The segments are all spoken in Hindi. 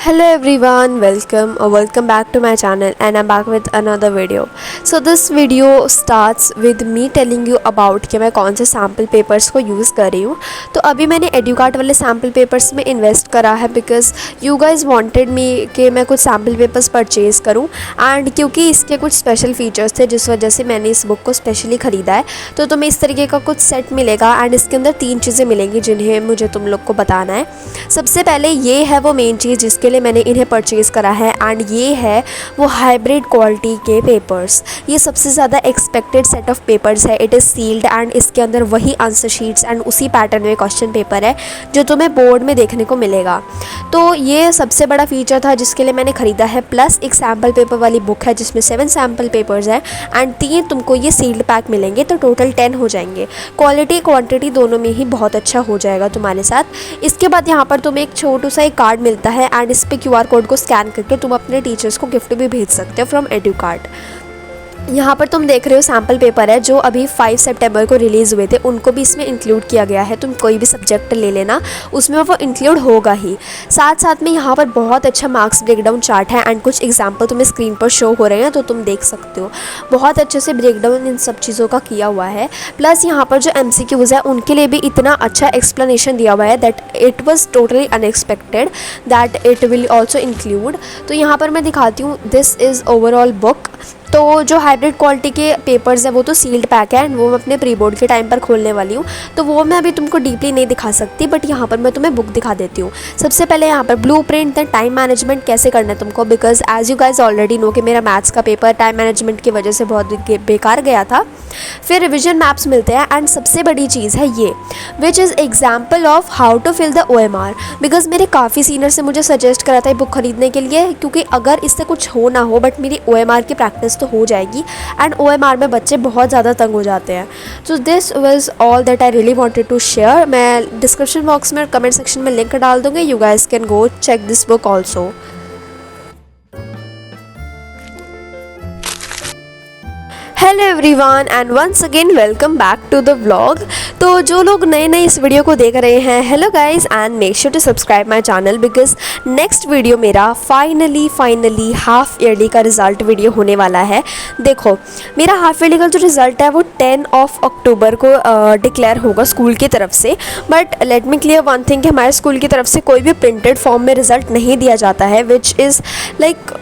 Hello everyone, welcome back to my channel and I'm back with another video. So this video starts with me telling you about कि मैं कौन से सैम्पल पेपर्स को यूज़ कर रही हूँ. तो अभी मैंने एडुकार्ट वाले सैम्पल पेपर्स में इन्वेस्ट करा है because you guys wanted me कि मैं कुछ सैम्पल पेपर्स परचेज़ करूँ एंड क्योंकि इसके कुछ स्पेशल फीचर्स थे जिस वजह से मैंने इस बुक को स्पेशली ख़रीदा है. तो तुम्हें इस तरीके का कुछ सेट मिलेगा एंड इसके अंदर 3 चीज़ें मिलेंगी जिन्हें मुझे तुम लोग को बताना है. सबसे पहले ये है वो मेन चीज़ जिसके लिए मैंने इन्हें परचेज़ करा है एंड ये है वो हाइब्रिड क्वालिटी के पेपर्स. ये सबसे ज़्यादा एक्सपेक्टेड सेट ऑफ पेपर्स है. इट इज़ सील्ड एंड इसके अंदर वही आंसर शीट्स एंड उसी पैटर्न में क्वेश्चन पेपर है जो तुम्हें बोर्ड में देखने को मिलेगा. तो ये सबसे बड़ा फीचर था जिसके लिए मैंने ख़रीदा है. प्लस एक सैम्पल पेपर वाली बुक है जिसमें 7 सैम्पल पेपर्स हैं एंड 3 तुमको ये सील्ड पैक मिलेंगे तो टोटल 10 हो जाएंगे. क्वालिटी क्वांटिटी दोनों में ही बहुत अच्छा हो जाएगा तुम्हारे साथ. इसके बाद यहाँ पर तुम्हें एक छोटू सा एक कार्ड मिलता है एंड इस पर QR कोड को स्कैन करके तुम अपने टीचर्स को गिफ्ट भी भेज सकते हो फ्रॉम एडुकार्ट. यहाँ पर तुम देख रहे हो सैम्पल पेपर है जो अभी 5 सितंबर को रिलीज़ हुए थे, उनको भी इसमें इंक्लूड किया गया है. तुम कोई भी सब्जेक्ट ले लेना उसमें वो इंक्लूड होगा ही. साथ साथ में यहाँ पर बहुत अच्छा मार्क्स ब्रेकडाउन चार्ट है एंड कुछ एग्जांपल तुम्हें स्क्रीन पर शो हो रहे हैं तो तुम देख सकते हो. बहुत अच्छे से ब्रेकडाउन इन सब चीज़ों का किया हुआ है. प्लस यहाँ पर जो MCQs है उनके लिए भी इतना अच्छा एक्सप्लेनेशन दिया हुआ है that it was totally unexpected that it will also include. तो यहाँ पर मैं दिखाती हूँ. This is overall book. तो जो हाइब्रिड क्वालिटी के पेपर्स है वो तो सील्ड पैक है एंड वो मैं अपने प्री बोर्ड के टाइम पर खोलने वाली हूँ तो वो मैं अभी तुमको डीपली नहीं दिखा सकती बट यहाँ पर मैं तुम्हें बुक दिखा देती हूँ. सबसे पहले यहाँ पर blueprint then time management कैसे करना है तुमको because as you guys already know कि मेरा मैथ्स का पेपर टाइम मैनेजमेंट की वजह से बहुत बेकार गया था. फिर रिविजन मैप्स मिलते हैं एंड सबसे बड़ी चीज़ है ये which is example of how to fill the OMR because मेरे काफ़ी सीनियर से मुझे सजेस्ट करा था ये बुक खरीदने के लिए क्योंकि अगर इससे कुछ हो ना हो बट मेरी OMR की प्रैक्टिस तो हो जाएगी एंड OMR में बच्चे बहुत ज़्यादा तंग हो जाते हैं. So this was all that I really wanted to share. मैं डिस्क्रिप्शन बॉक्स में और कमेंट सेक्शन में लिंक डाल दूँगी. You guys can go check this book also. Hello everyone and once again welcome back to the vlog. तो जो लोग नए नए इस वीडियो को देख रहे हैं hello guys and make sure to subscribe my channel because next video मेरा फाइनली हाफ ईयरली का रिज़ल्ट वीडियो होने वाला है. देखो मेरा हाफ ईयरली का जो रिज़ल्ट है वो 10 अक्टूबर को डिक्लेयर होगा स्कूल की तरफ से. But let me clear one thing कि हमारे स्कूल की तरफ से कोई भी प्रिंटेड फॉर्म में रिज़ल्ट नहीं दिया जाता है विच इज़ लाइक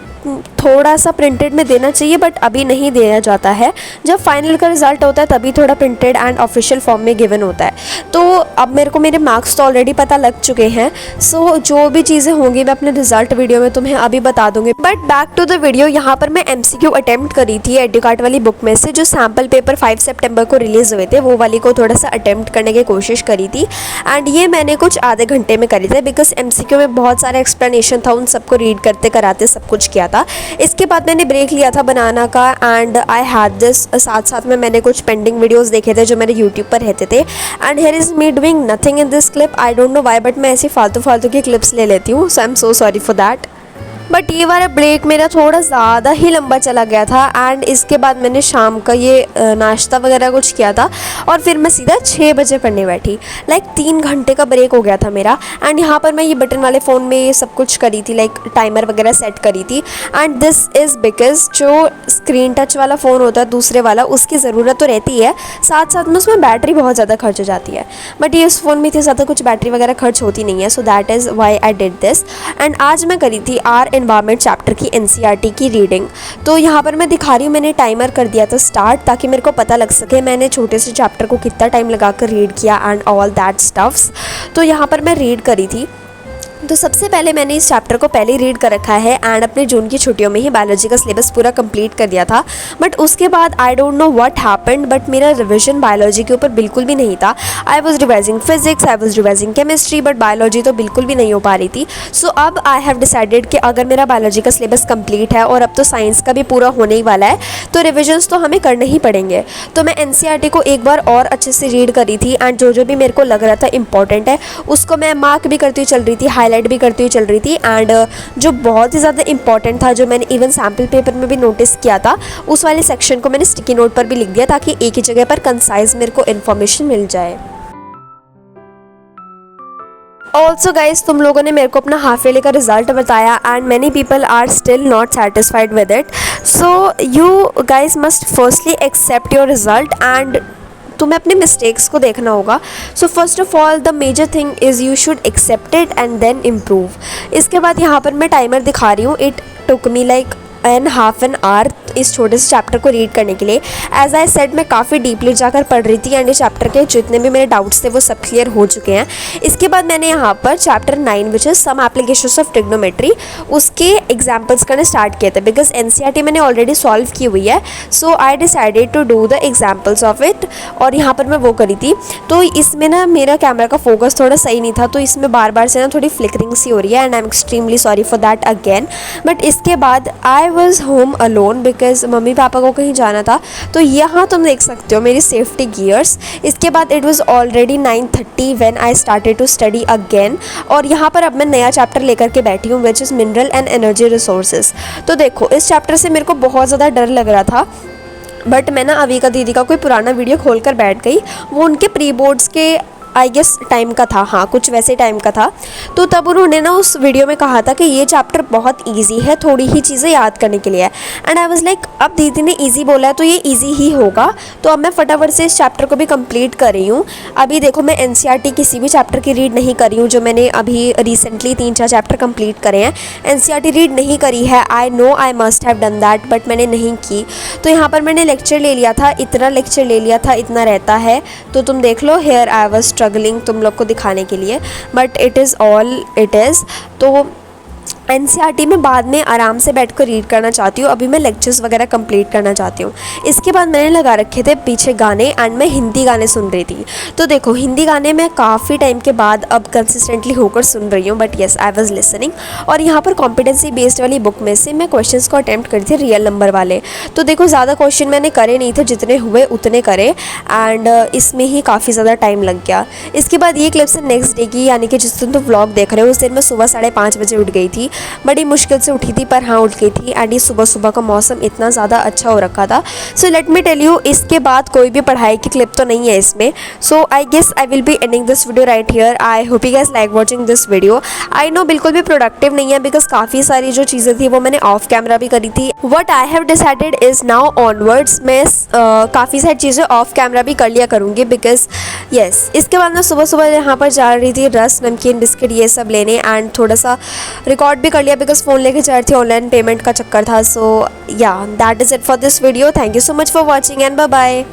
थोड़ा सा प्रिंटेड में देना चाहिए बट अभी नहीं दिया जाता है. जब फाइनल का रिज़ल्ट होता है तभी थोड़ा प्रिंटेड एंड ऑफिशियल फॉर्म में गिवन होता है. तो अब मेरे को मेरे मार्क्स तो ऑलरेडी पता लग चुके हैं. सो जो भी चीज़ें होंगी मैं अपने रिजल्ट वीडियो में तुम्हें अभी बता दूंगी. But back to the video. यहाँ पर मैं MCQ अटैम्प्ट करी थी एडुकार्ट वाली बुक में से जो सैम्पल पेपर 5 सितंबर को रिलीज़ हुए थे वो वाली को थोड़ा सा अटैम्प्ट करने की कोशिश करी थी एंड ये मैंने कुछ आधे घंटे में करी थी बिकॉज MCQ में बहुत सारा एक्सप्लेनेशन था, उन सबको रीड करते कराते सब कुछ किया था. इसके बाद मैंने ब्रेक लिया था बनाना का एंड आई हैड दिस. साथ साथ में मैंने कुछ पेंडिंग वीडियोस देखे थे जो मेरे यूट्यूब पर रहते थे and here is me doing nothing in this clip. I don't know why but मैं ऐसी फालतू की क्लिप्स ले लेती हूँ. So I am so sorry for that. But ये वाला ब्रेक मेरा थोड़ा ज़्यादा ही लंबा चला गया था एंड इसके बाद मैंने शाम का ये नाश्ता वगैरह कुछ किया था और फिर मैं सीधा 6 बजे पढ़ने बैठी. लाइक 3 घंटे का ब्रेक हो गया था मेरा. एंड यहाँ पर मैं ये बटन वाले फ़ोन में ये सब कुछ करी थी लाइक टाइमर वगैरह सेट करी थी एंड दिस इज़ बिकॉज जो स्क्रीन टच वाला फ़ोन होता है दूसरे वाला उसकी ज़रूरत तो रहती है, साथ साथ में उसमें बैटरी बहुत ज़्यादा खर्च हो जाती है. बट ये उस फ़ोन में इतनी ज़्यादा कुछ बैटरी वगैरह खर्च होती नहीं है. So that is why I did this. And आज मैं करी थी आर एनवायरनमेंट चैप्टर की NCERT की रीडिंग. तो यहाँ पर मैं दिखा रही हूँ मैंने टाइमर कर दिया था स्टार्ट ताकि मेरे को पता लग सके मैंने छोटे से चैप्टर को कितना टाइम लगा कर रीड किया एंड ऑल दैट स्टफ्स. तो यहाँ पर मैं रीड करी थी. तो सबसे पहले मैंने इस चैप्टर को पहले ही रीड कर रखा है एंड अपने जून की छुट्टियों में ही बायोलॉजी का सिलेबस पूरा कंप्लीट कर दिया था. बट उसके बाद आई don't know what happened but मेरा रिवीजन बायोलॉजी के ऊपर बिल्कुल भी नहीं था. I was revising physics, I was revising chemistry but biology तो बिल्कुल भी नहीं हो पा रही थी. सो अब आई हैव डिसाइडेड कि अगर मेरा बायोलॉजी का सिलेबस कंप्लीट है और अब तो साइंस का भी पूरा होने ही वाला है तो रिविजन्स तो हमें करने ही पड़ेंगे. तो मैं NCERT को एक बार और अच्छे से रीड करी थी एंड जो भी मेरे को लग रहा था इंपॉर्टेंट है उसको मैं मार्क भी करती हुई चल रही थी, हाईलाइट भी करती हुई चल रही थी. एंड जो बहुत ही ज़्यादा इंपॉर्टेंट था जो मैंने इवन सैम्पल पेपर में भी नोटिस किया था उस वाले सेक्शन को मैंने स्टिकी नोट पर भी लिख दिया ताकि एक ही जगह पर कंसाइज मेरे को इन्फॉर्मेशन मिल जाए. ऑल्सो गाइज तुम लोगों ने मेरे को अपना हाफ ईयरली का रिजल्ट बताया and many people are still not satisfied with it. So you guys must firstly accept your result and तुम्हें अपने मिस्टेक्स को देखना होगा. So first of all the major thing is you should accept it and then improve. इसके बाद यहाँ पर मैं टाइमर दिखा रही हूँ. It took me like half an hour इस छोटे से चैप्टर को रीड करने के लिए. एज आई सेड मैं काफ़ी डीपली जाकर पढ़ रही थी एंड ये चैप्टर के जितने भी मेरे डाउट्स थे वो सब क्लियर हो चुके हैं. इसके बाद मैंने यहाँ पर chapter 9 which is some applications of trigonometry उसके एग्जाम्पल्स करने स्टार्ट किए थे बिकॉज एनसीईआरटी मैंने ऑलरेडी सॉल्व की हुई है. So I decided to do the examples of it और यहाँ पर मैं वो करी थी. तो इसमें ना मेरा कैमरा का फोकस थोड़ा सही नहीं था तो इसमें बार बार से ना थोड़ी फ्लिकरिंग सी हो रही है and I am extremely sorry for that again. But इसके बाद I was home alone because mummy papa को कहीं जाना था. तो यहाँ तुम देख सकते हो मेरी सेफ्टी गियर्स. इसके बाद it was already 9:30 when I started to study again. और यहाँ पर अब मैं नया चैप्टर लेकर के बैठी हूँ which is mineral and energy resources. तो देखो इस चैप्टर से मेरे को बहुत ज़्यादा डर लग रहा था बट मैं ना अविका दीदी का कोई पुराना वीडियो खोल कर बैठ गई. वो उनके प्री बोर्ड्स के आई गेस टाइम का था, हाँ कुछ वैसे टाइम का था. तो तब उन्होंने ना उस वीडियो में कहा था कि ये चैप्टर बहुत इजी है, थोड़ी ही चीज़ें याद करने के लिए है. एंड आई वाज लाइक अब दीदी ने इजी बोला है तो ये इजी ही होगा. तो अब मैं फटाफट से इस चैप्टर को भी कंप्लीट कर रही हूँ. अभी देखो मैं एनसीईआरटी किसी भी चैप्टर की रीड नहीं करी हूँ. जो मैंने अभी रिसेंटली 3-4 चैप्टर कंप्लीट करे हैं एनसीईआरटी रीड नहीं करी है. I know I must have done that but मैंने नहीं की. तो यहाँ पर मैंने लेक्चर ले लिया था, इतना लेक्चर ले लिया था, इतना रहता है. तो तुम देख लो हेयर आई वाज स्ट्रगलिंग तुम लोग को दिखाने के लिए but it is all it is. तो एनसीईआरटी में बाद में आराम से बैठ कर रीड करना चाहती हूँ. अभी मैं लेक्चर्स वगैरह कंप्लीट करना चाहती हूँ. इसके बाद मैंने लगा रखे थे पीछे गाने एंड मैं हिंदी गाने सुन रही थी. तो देखो हिंदी गाने मैं काफ़ी टाइम के बाद अब कंसिस्टेंटली होकर सुन रही हूँ but yes I was listening. और यहाँ पर कॉम्पिटेंसी बेस्ड वाली बुक में से मैं क्वेश्चंस को अटैम्प्ट करी थी रियल नंबर वाले. तो देखो ज़्यादा क्वेश्चन मैंने करे नहीं थे, जितने हुए उतने करे एंड इसमें ही काफ़ी ज़्यादा टाइम लग गया. इसके बाद ये क्लिप्स नेक्स्ट डे की यानी कि जिस दिन तुम व्लॉग देख रहे हो उस दिन मैं सुबह 5:30 बजे उठ गई थी. बड़ी मुश्किल से उठी थी पर हाँ उठ गई थी. एंड ये सुबह सुबह का मौसम इतना ज़्यादा अच्छा हो रखा था. So let me tell you इसके बाद कोई भी पढ़ाई की क्लिप तो नहीं है इसमें. So I guess I will be ending this video right here. I hope you guys like watching this video. I know बिल्कुल भी प्रोडक्टिव नहीं है बिकॉज काफ़ी सारी जो चीज़ें थी वो मैंने ऑफ कैमरा भी करी थी. What I have decided is now onwards मैं काफ़ी सारी चीज़ें ऑफ कैमरा भी कर लिया करूँगी बिकॉज येस. इसके बाद मैं सुबह सुबह यहाँ पर जा रही थी रस नमकीन बिस्किट ये सब लेने एंड थोड़ा सा रिकॉर्ड भी कर लिया बिकॉज फ़ोन लेके जा रही थी, ऑनलाइन पेमेंट का चक्कर था. So yeah that is it for this video. Thank you so much for watching and bye bye.